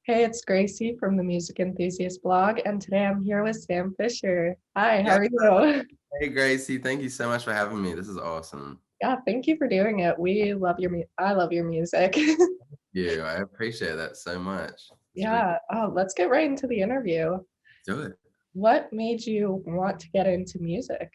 Hey, it's Gracie from the Music Enthusiast blog, and today I'm here with Sam Fischer. Hi, how Yeah. are you? Hey, Gracie. Thank you so much for having me. This is awesome. Yeah, thank you for doing it. We love I love your music. Yeah, I appreciate that so much. It's really Yeah, let's get right into the interview. do it. What made you want to get into music?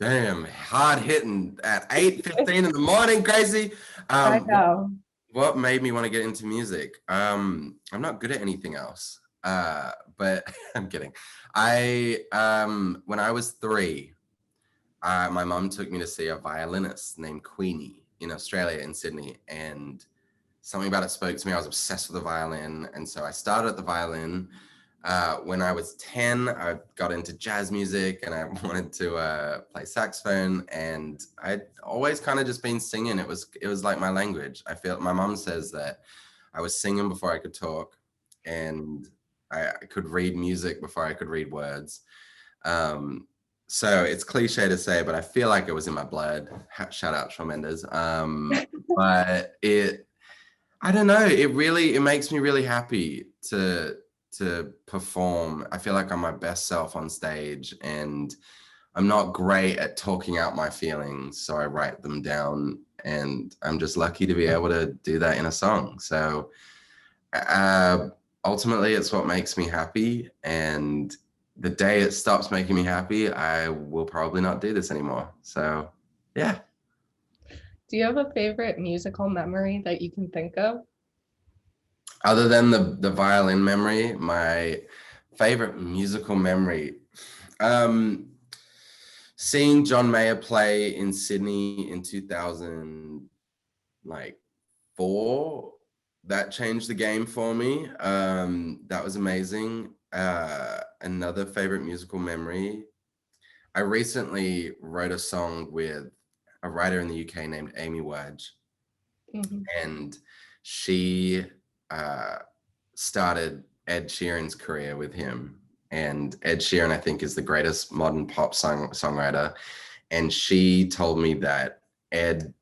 Damn, hard hitting at 8:15 in the morning, Gracie. I Um, know. what made me want to get into music? I'm not good at anything else. But I'm kidding. When I was 3, my mom took me to see a violinist named Queenie in Australia, in Sydney, and something about it spoke to me. I was obsessed with the violin. And so I started at the violin. When I was 10, I got into jazz music and I wanted to play saxophone. And I'd always kind of just been singing. It was like my language. I feel my mom says that I was singing before I could talk, and I could read music before I could read words. Um, so it's cliche to say, but I feel like it was in my blood. Shout out Shawn Mendes. But I don't know. It makes me really happy to perform. I feel like I'm my best self on stage, and I'm not great at talking out my feelings, so I write them down, and I'm just lucky to be able to do that in a song. So uh, ultimately, it's what makes me happy, and the day it stops making me happy, I will probably not do this anymore. So yeah. Do you have a favorite musical memory that you can think of? Other than the violin memory, my favorite musical memory, um, seeing John Mayer play in Sydney in 2000, like 4, that changed the game for me. That was amazing. Another favorite musical memory, I recently wrote a song with a writer in the UK named Amy Wadge, Mhm. and she uh, started Ed Sheeran's career with him. And Ed Sheeran, I think, is the greatest modern pop songwriter. And she told me that Ed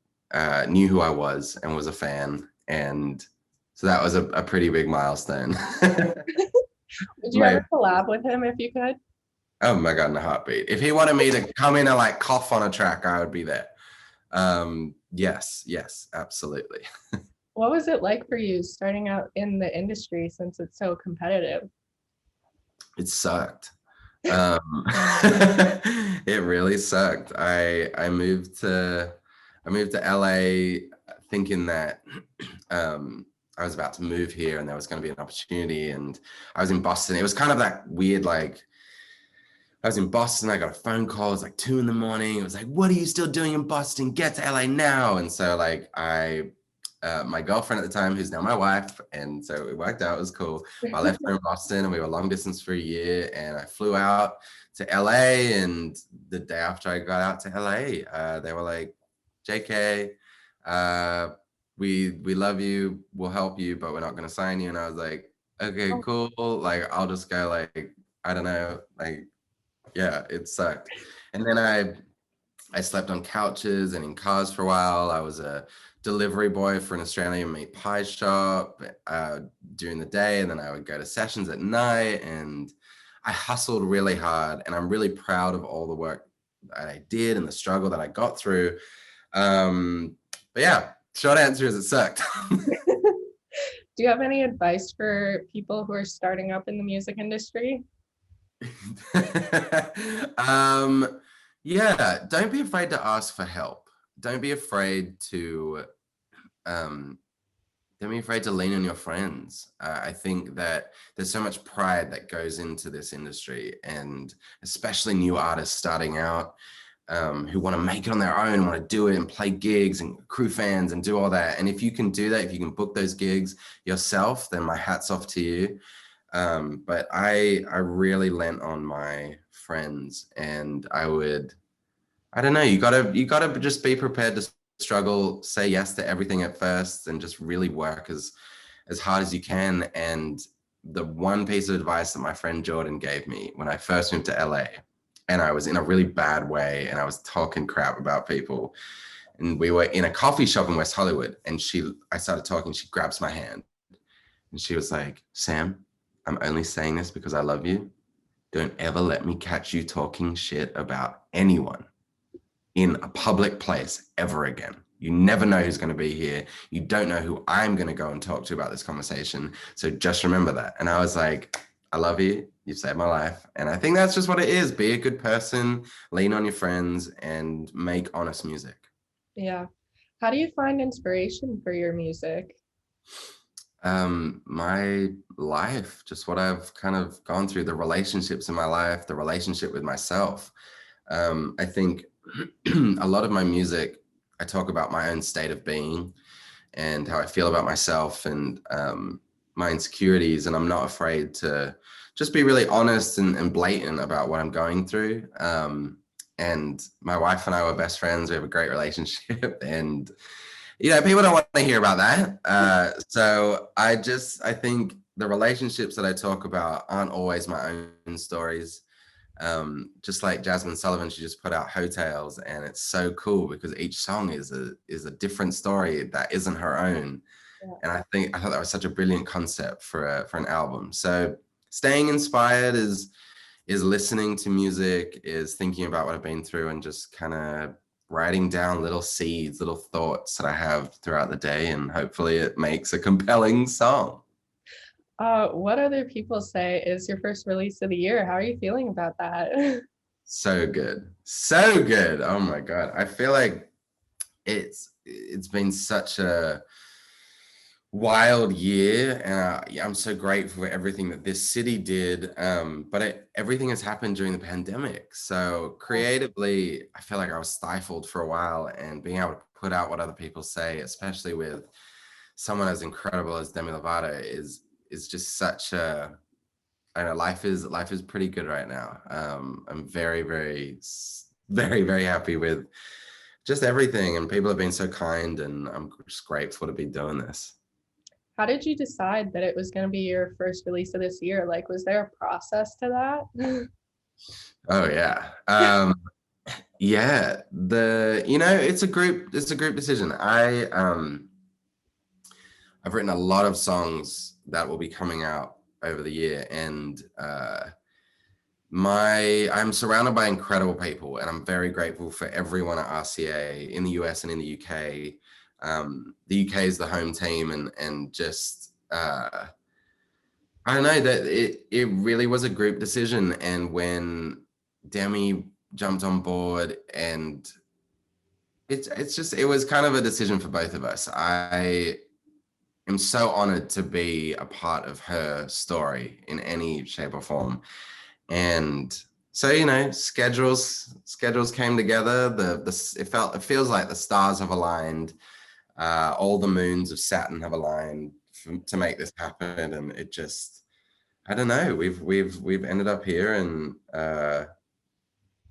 knew who I was and was a fan. And so that was a pretty big milestone. Would you My, ever collab with him if you could? oh my God, in a heartbeat. If he wanted me to come in and like cough on a track, I would be there. Yes, absolutely. What was it like for you starting out in the industry since it's so competitive? It sucked. Um, it really sucked. I moved to LA thinking that I was about to move here and there was going to be an opportunity. And I was in Boston. It was kind of that weird, like, I was in Boston. I got a phone call. It was like 2 in the morning. It was like, "What are you still doing in Boston? Get to LA now!" And so, like, my girlfriend at the time, who's now my wife, and so it worked out. It was cool. I left her in Boston, and we were long distance for a year. And I flew out to LA. And the day after I got out to LA, they were like, "JK, uh, we love you. We'll help you, but we're not going to sign you." And I was like, "Okay, Oh, cool. Like, I'll just go. Like, I don't know. Like, yeah, it sucked." And then I slept on couches and in cars for a while. I was a delivery boy for an Australian meat pie shop during the day, and then I would go to sessions at night. And I hustled really hard, and I'm really proud of all the work that I did and the struggle that I got through. But yeah, short answer is it sucked. do you have any advice for people who are starting up in the music industry? um, yeah, don't be afraid to ask for help. Don't be afraid to um, don't be afraid to lean on your friends. I think that there's so much pride that goes into this industry, and especially new artists starting out who want to make it on their own, want to do it and play gigs and crew fans and do all that. And if you can do that, if you can book those gigs yourself, then my hat's off to you. But I really lent on my friends, and I don't know, you gotta just be prepared to struggle, say yes to everything at first, and just really work as hard as you can. And the one piece of advice that my friend Jordan gave me when I first moved to LA, and I was in a really bad way, and I was talking crap about people, and we were in a coffee shop in West Hollywood, and I started talking, she grabs my hand, and And she was like, Sam, I'm only saying this because I love you. Don't ever let me catch you talking shit about anyone in a public place ever again. You never know who's going to be here. You don't know who I'm going to go and talk to about this conversation. So just remember that. And I was like, I love you. You've saved my life. And I think that's just what it is. Be a good person, lean on your friends, and make honest music. Yeah. How do you find inspiration for your music? My life, just what I've kind of gone through, the relationships in my life, the relationship with myself. I think a lot of my music, I talk about my own state of being and how I feel about myself and my insecurities. And I'm not afraid to just be really honest and blatant about what I'm going through. And my wife and I were best friends. We have a great relationship. And, you know, people don't want to hear about that. So I think the relationships that I talk about aren't always my own stories. Just like Jasmine Sullivan, she just put out Hotels, and it's so cool because each song is a different story that isn't her own. Yeah. And I thought that was such a brilliant concept for an album. So staying inspired is listening to music, is thinking about what I've been through, and just kind of writing down little seeds, little thoughts that I have throughout the day, and hopefully it makes a compelling song. What other people say is your first release of the year? How are you feeling about that? So good. So good. Oh my God. I feel like it's been such a wild year, and I'm so grateful for everything that this city did. But everything has happened during the pandemic. So creatively, I feel like I was stifled for a while, and being able to put out what other people say, especially with someone as incredible as Demi Lovato, is just such a, I know life is pretty good right now. I'm very, very, very, very happy with just everything, and people have been so kind, and I'm just grateful to be doing this. How did you decide that it was going to be your first release of this year? Like, was there a process to that? Oh yeah. Yeah, it's a group decision. I've written a lot of songs that will be coming out over the year, and I'm surrounded by incredible people, and I'm very grateful for everyone at RCA in the US and in the UK. The UK is the home team, and just I don't know, that it really was a group decision. And when Demi jumped on board, and it was kind of a decision for both of us. I am so honored to be a part of her story in any shape or form. And so, schedules came together. It feels like the stars have aligned. All the moons of Saturn have aligned to make this happen. And it just, I don't know, we've ended up here, and I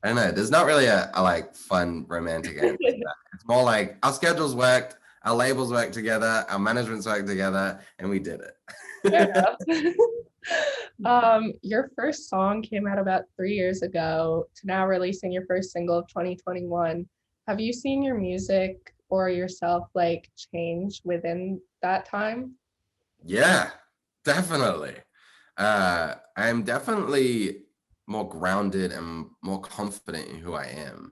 don't know, there's not really a like fun romantic answer to that. It's more like our schedules worked, our labels worked together, our managements worked together, and we did it. Fair enough. Your first song came out about 3 years ago to now releasing your first single of 2021. Have you seen your music or yourself like change within that time? Yeah, definitely. I'm definitely more grounded and more confident in who I am.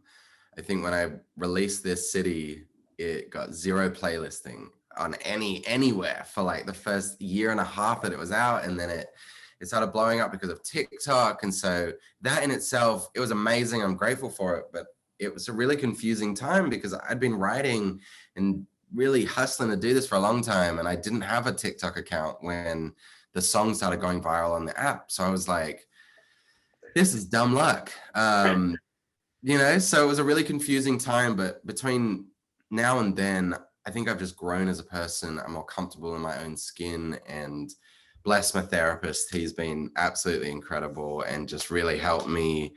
I think when I released This City, it got zero playlisting on anywhere for like the first year and a half that it was out, and then it started blowing up because of TikTok. And so that in itself, it was amazing. I'm grateful for it, but it was a really confusing time because I'd been writing and really hustling to do this for a long time, and I didn't have a TikTok account when the song started going viral on the app. So I was like, this is dumb luck. So it was a really confusing time, but between now and then, I think I've just grown as a person. I'm more comfortable in my own skin, and bless my therapist. He's been absolutely incredible and just really helped me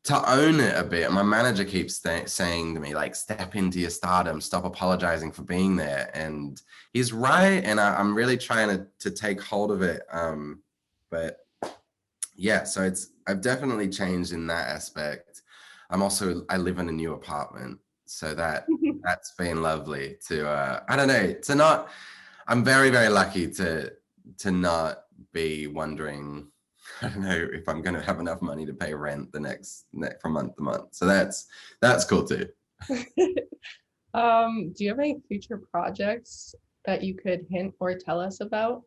to own it a bit. My manager keeps saying to me, like, step into your stardom, stop apologizing for being there. And he's right. And I'm really trying to take hold of it. But yeah, so I've definitely changed in that aspect. I live in a new apartment, so that's been lovely to, I don't know, I'm very, very lucky to to not be wondering, I don't know if I'm going to have enough money to pay rent from month to month. So that's cool too. Do you have any future projects that you could hint or tell us about?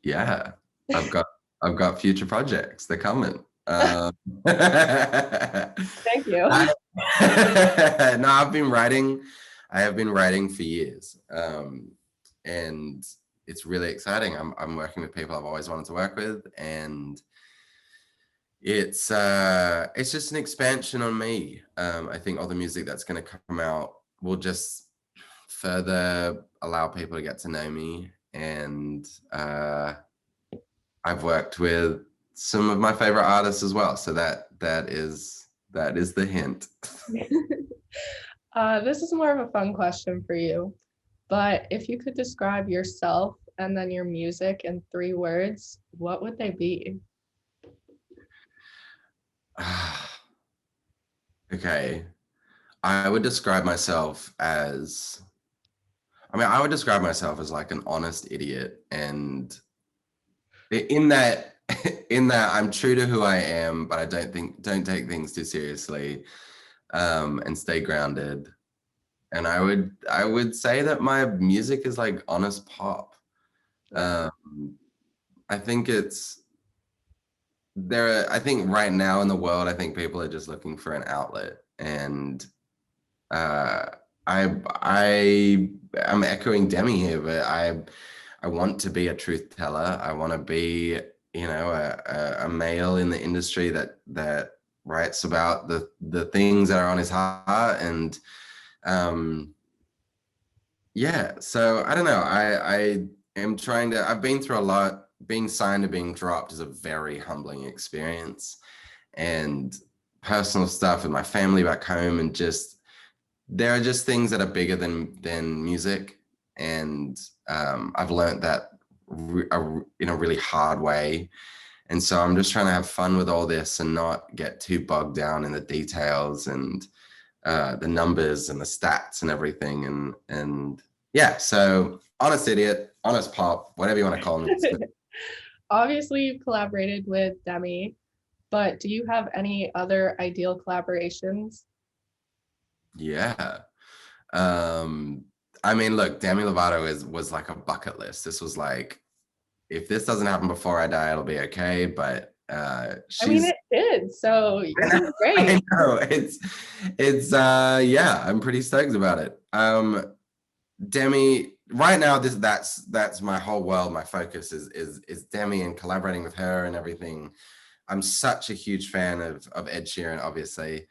Yeah, I've got future projects. They're coming. Thank you. No, I've been writing. I have been writing for years, and it's really exciting. I'm working with people I've always wanted to work with, and it's just an expansion on me. I think all the music that's going to come out will just further allow people to get to know me, and I've worked with some of my favorite artists as well. So that is the hint. This is more of a fun question for you, but if you could describe yourself and then your music in 3 words, what would they be? Okay. I would describe myself as, I would describe myself as like an honest idiot, and in that I'm true to who I am, but I don't take things too seriously, and stay grounded. And I would say that my music is like honest pop. I think I think right now in the world, I think people are just looking for an outlet, and I'm echoing Demi here, but I want to be a truth teller. I want to be, a male in the industry that writes about the things that are on his heart. And so I don't know. I am trying to, I've been through a lot. Being signed to being dropped is a very humbling experience, and personal stuff with my family back home, and just, there are just things that are bigger than music. And I've learned that in a really hard way. And so I'm just trying to have fun with all this and not get too bogged down in the details and the numbers and the stats and everything. And yeah, so honest idiot, honest pop, whatever you want to call me. Obviously, you've collaborated with Demi, but do you have any other ideal collaborations? Yeah. Look, Demi Lovato was like a bucket list. This was like, if this doesn't happen before I die, it'll be okay. But it did. So you're great. I know. Yeah, I'm pretty stoked about it. Demi, right now, that's my whole world. My focus is Demi and collaborating with her and everything. I'm such a huge fan of Ed Sheeran, obviously.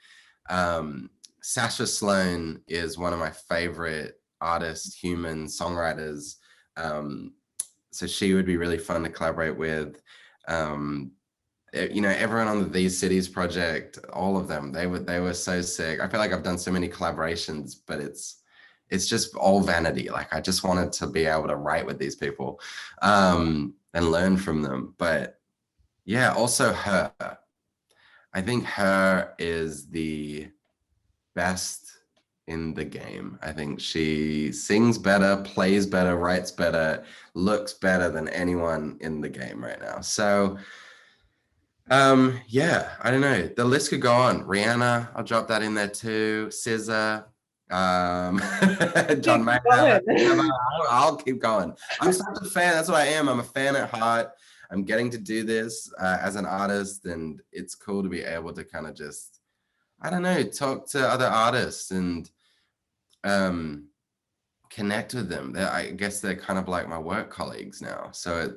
Sasha Sloan is one of my favorite artists, human songwriters. So she would be really fun to collaborate with. Everyone on the These Cities project, all of them, they were so sick. I feel like I've done so many collaborations, but it's just all vanity. Like, I just wanted to be able to write with these people, and learn from them. But yeah, also her. I think her is the best in the game. I think she sings better, plays better, writes better, looks better than anyone in the game right now. So yeah, I don't know. The list could go on. Rihanna, I'll drop that in there too. SZA, John Mayer. I'll keep going. I'm such a fan. That's what I am. I'm a fan at heart. I'm getting to do this as an artist, and it's cool to be able to kind of just, I don't know, talk to other artists and connect with them. I guess they're kind of like my work colleagues now. So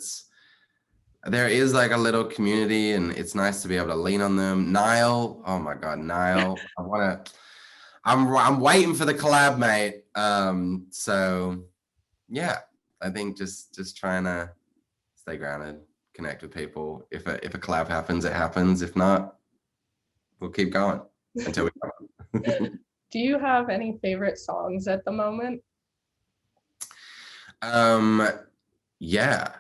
there is like a little community, and it's nice to be able to lean on them. Niall, oh my God, Niall. I'm waiting for the collab, mate. So yeah, I think just trying to stay grounded, connect with people. If a collab happens, it happens. If not, we'll keep going until we come. Do you have any favorite songs at the moment? Yeah,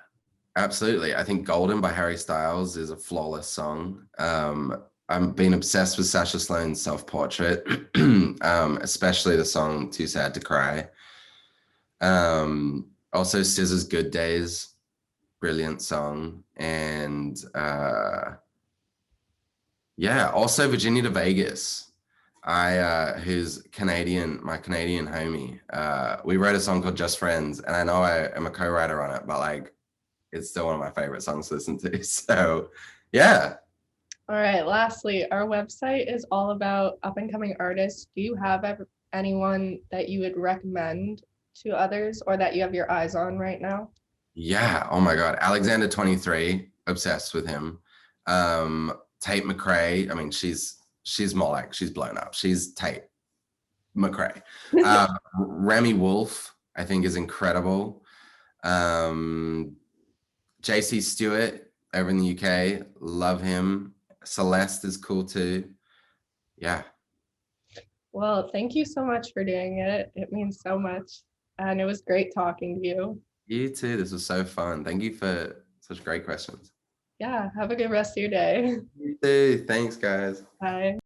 absolutely. I think Golden by Harry Styles is a flawless song. I've been obsessed with Sasha Sloan's Self-Portrait, especially the song Too Sad to Cry. Also SZA's Good Days. brilliant song. And yeah, also Virginia to Vegas. Who's Canadian, my Canadian homie. We wrote a song called Just Friends, and I know I am a co-writer on it, but like it's still one of my favorite songs to listen to. So yeah. All right, lastly, our website is all about up and coming artists. Do you have anyone that you would recommend to others or that you have your eyes on right now? Yeah. Oh my God. Alexander 23, obsessed with him. Tate McRae. I mean, she's more like she's blown up. She's Tate McRae. Remy Wolf, I think, is incredible. JC Stewart over in the UK, love him. Celeste is cool too. Yeah. Well, thank you so much for doing it. It means so much. And it was great talking to you. You too. This was so fun. Thank you for such great questions. Yeah, have a good rest of your day. You too. Thanks, guys. Bye.